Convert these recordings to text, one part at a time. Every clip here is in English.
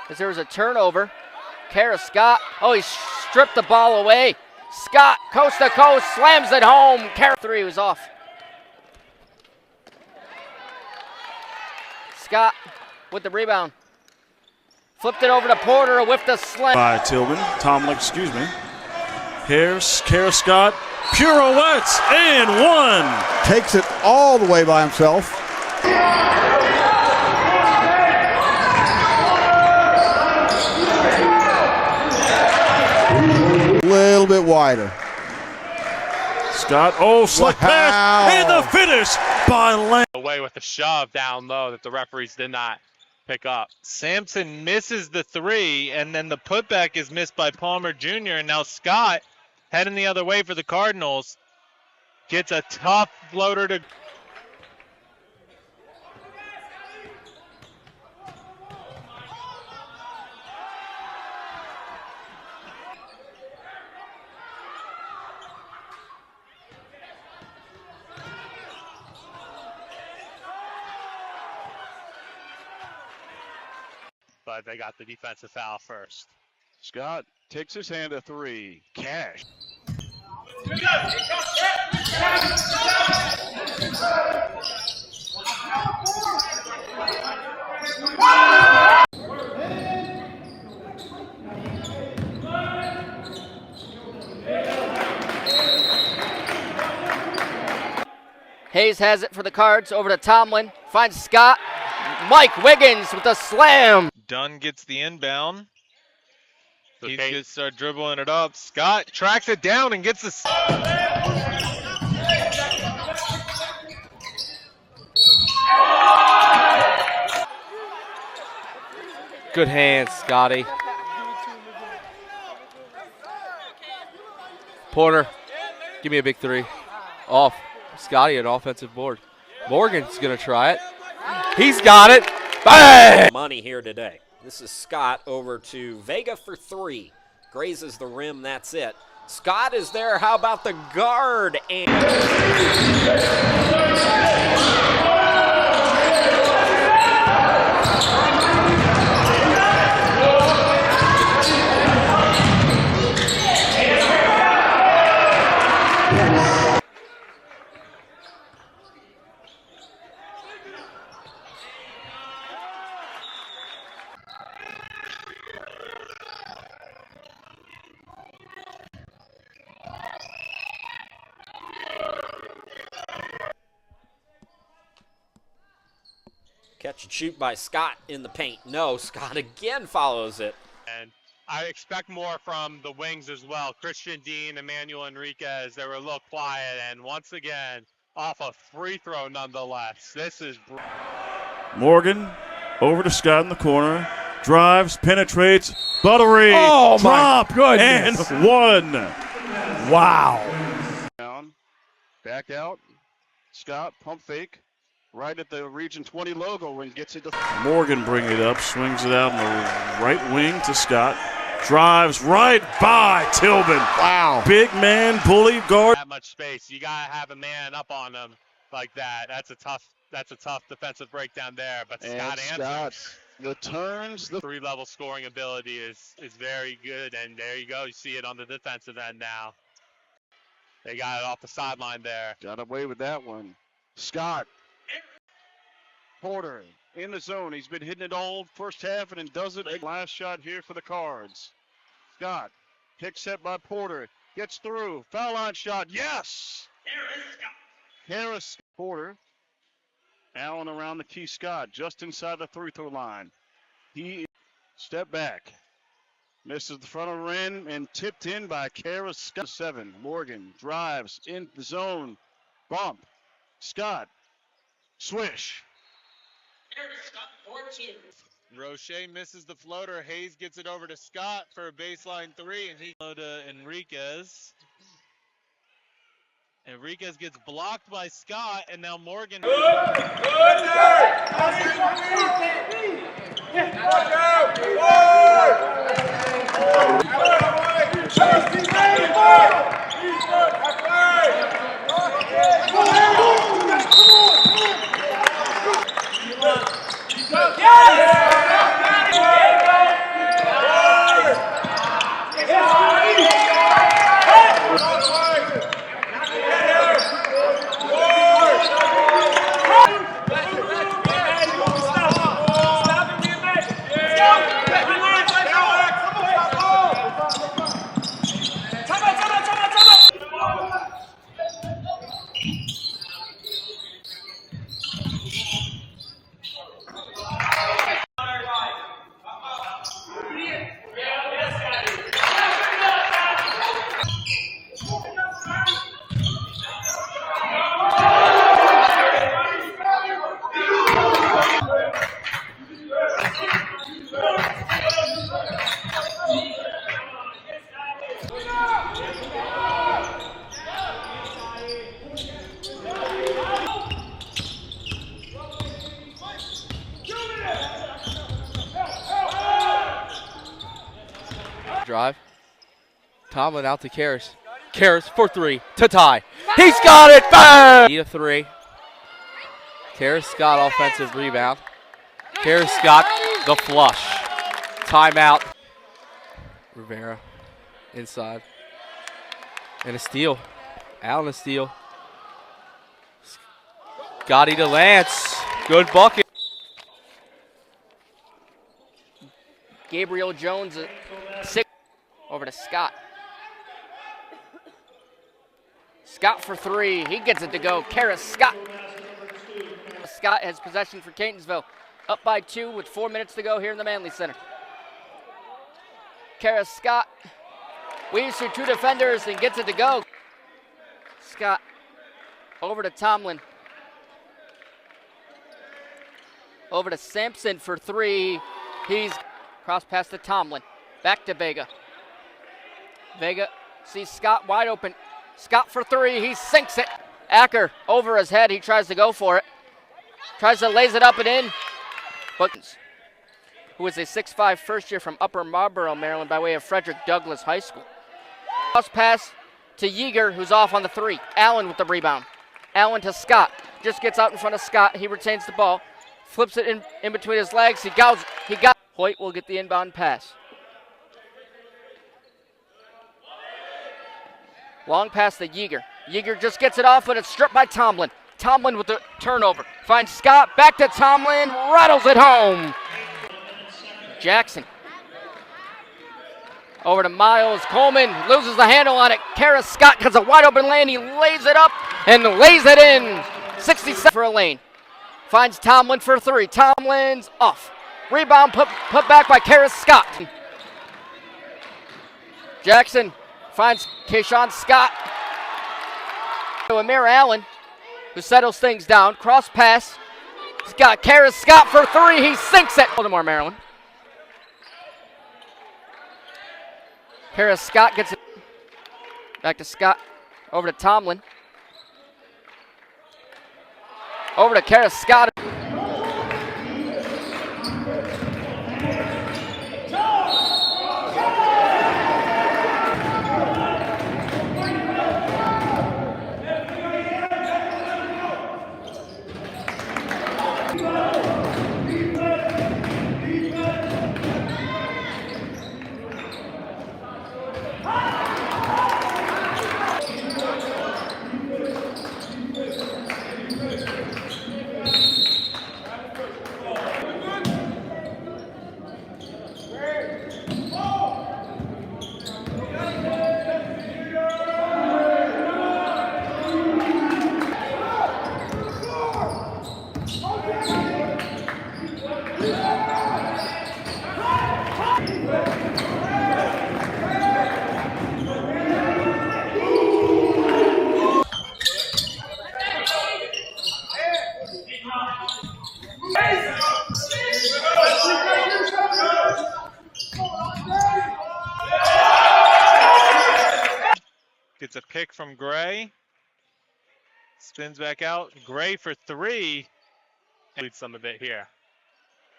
as there was a turnover. Karris Scott, oh, he stripped the ball away. Scott, coast to coast, slams it home. Karris 3 was off. Scott with the rebound. Flipped it over to Porter with the slam. By Tomlin, excuse me. Karris Scott, pirouettes and one. Takes it all the way by himself. A little bit wider. Scott, oh, slick pass, and the finish by Lamb. Away with a shove down low that the referees did not pick up. Sampson misses the 3, and then the putback is missed by Palmer Jr., and now Scott, heading the other way for the Cardinals, gets a tough floater to... But they got the defensive foul first. Scott takes his hand to 3. Cash. Hayes has it for the Cards, over to Tomlin, finds Scott. Mike Wiggins with a slam. Dunn gets the inbound. He's going to start dribbling it up. Scott tracks it down and gets the... Good hands, Scotty. Porter, give me a big 3. Off. Scotty, an offensive board. Morgan's going to try it. He's got it. Bang! Money here today. This is Scott over to Vega for 3. Grazes the rim, that's it. Scott is there. How about the guard? And catch and shoot by Scott in the paint. No, Scott again follows it. And I expect more from the wings as well. Christian Dean, Emmanuel Enriquez, they were a little quiet. And once again, off a free throw nonetheless. This is... Morgan over to Scott in the corner. Drives, penetrates, Buttery. Oh, drop, my goodness. and one. Wow. Down. Back out. Scott, pump fake. Right at the Region 20 logo and gets it to... Morgan bringing it up, swings it out in the right wing to Scott. Drives right by Tillman. Wow. Big man, bully guard. That much space. You got to have a man up on them like that. That's a tough defensive breakdown there. But Scott answers. Returns the 3-level scoring ability is very good. And there you go. You see it on the defensive end now. They got it off the sideline there. got away with that one. Scott. Porter in the zone. He's been hitting it all first half and then does it. Last shot here for the Cards. Scott. Kick set by Porter. Gets through. Foul line shot. Yes! Karris Porter. Allen around the key. Scott just inside the free-throw line. He step back. Misses the front of the rim and tipped in by Karris Scott. 7. Morgan drives in the zone. Bump. Scott. Swish. Roche misses the floater. Hayes gets it over to Scott for a baseline 3, and he goes to Enriquez. Enriquez gets blocked by Scott, and now Morgan. drive. Tomlin out to Karris. Karris for 3 to tie. He's got it. Bang! Need a 3. Karris Scott offensive rebound. Karris Scott the flush. Timeout. Rivera inside. And a steal. Allen a steal. Scotty to Lance. Good bucket. Gabriel Jones, 6. Over to Scott. Scott for 3. He gets it to go. Karris Scott. Scott has possession for Catonsville. Up by 2 with 4 minutes to go here in the Manley Center. Karris Scott weaves through 2 defenders and gets it to go. Scott over to Tomlin. Over to Sampson for 3. He's cross pass to Tomlin. Back to Vega. Vega sees Scott wide open. Scott for 3. He sinks it. Acker over his head. He tries to go for it. Tries to lays it up and in. But who is a 6'5" first year from Upper Marlboro, Maryland, by way of Frederick Douglass High School. Cross pass to Yeager, who's off on the 3. Allen with the rebound. Allen to Scott. Just gets out in front of Scott. He retains the ball. Flips it in between his legs. He got. Hoyt will get the inbound pass. Long pass to Yeager. Yeager just gets it off, but it's stripped by Tomlin. Tomlin with the turnover. Finds Scott. Back to Tomlin. Rattles it home. Jackson. Over to Miles. Coleman loses the handle on it. Karris Scott gets a wide open lane. He lays it up and lays it in. 67 for a lane. Finds Tomlin for 3. Tomlin's off. Rebound put back by Karris Scott. Jackson finds Kayshawn Scott. To Amir Allen, who settles things down. Cross pass. He's got Karris Scott for 3. He sinks it. Baltimore, Maryland. Karris Scott gets it. Back to Scott. Over to Tomlin. Over to Karris Scott. Gets a pick from Gray. Spins back out. Gray for 3. Leads some of it here.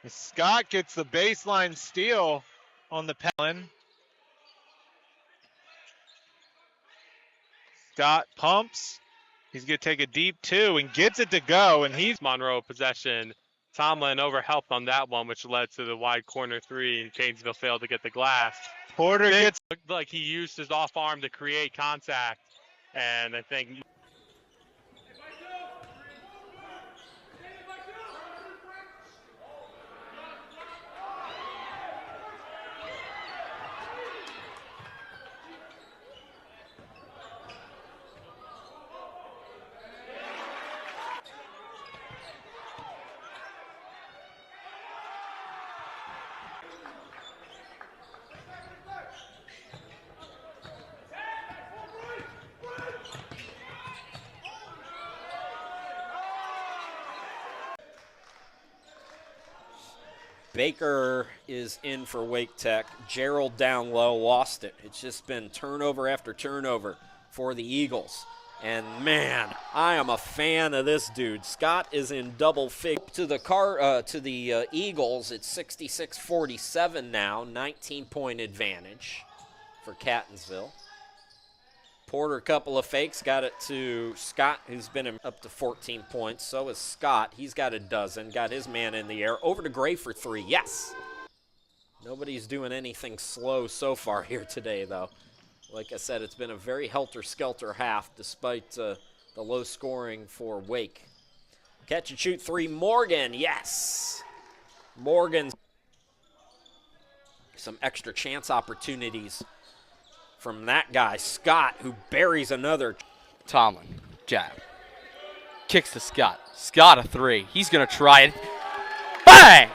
Scott gets the baseline steal on the Pelin. Scott pumps. He's going to take a deep 2 and gets it to go. And he's Monroe possession. Tomlin overhelped on that one, which led to the wide corner 3. And Catonsville failed to get the glass. Porter gets like he used his off arm to create contact. And I think Baker is in for Wake Tech. Gerald down low, lost it. It's just been turnover after turnover for the Eagles. And man, I am a fan of this dude. Scott is in double figure. To the Eagles, it's 66-47 now, 19-point advantage. for Catonsville. Porter, a couple of fakes, got it to Scott, who's been up to 14 points. So is Scott. He's got a dozen, got his man in the air. Over to Gray for 3. Yes! Nobody's doing anything slow so far here today, though. Like I said, it's been a very helter-skelter half, despite the low scoring for Wake. Catch and shoot 3, Morgan, yes! Morgan. Some extra chance opportunities from that guy, Scott, who buries another. Tomlin, jab. Kicks to Scott. Scott a 3. He's going to try it. Bang!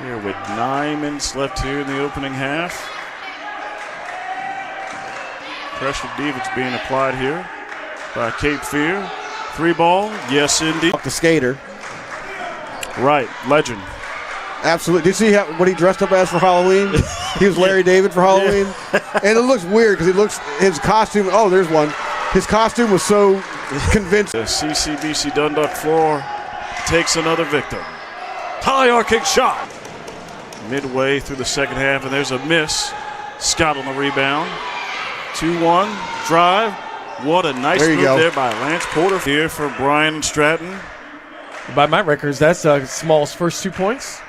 Here with 9 minutes left here in the opening half. Pressure defense being applied here by Cape Fear. 3 ball, yes indeed. The skater. Right, legend. Absolutely. Did you see what he dressed up as for Halloween? He was Larry David for Halloween. And it looks weird because his costume, oh, there's one. His costume was so convincing. The CCBC Dundalk floor takes another victim. High arcing shot. Midway through the second half, and there's a miss. Scott on the rebound. 2-1 drive. What a nice move there by Lance Porter. Here for Brian and Stratton. By my records, that's Small's first 2 points.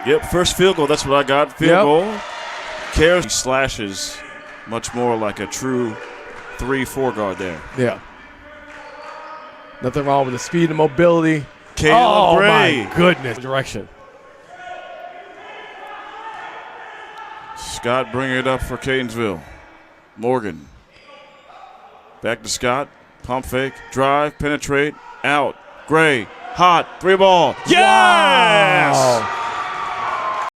Yep, first field goal. That's what I got. Field goal. Karris, he slashes much more like a true 3-4 guard there. Yeah. Nothing wrong with the speed and mobility. Caleb Gray. My goodness. Direction. Scott bringing it up for Catonsville. Morgan. Back to Scott. Pump fake. Drive. Penetrate. Out. Gray. Hot. 3 ball. Yes!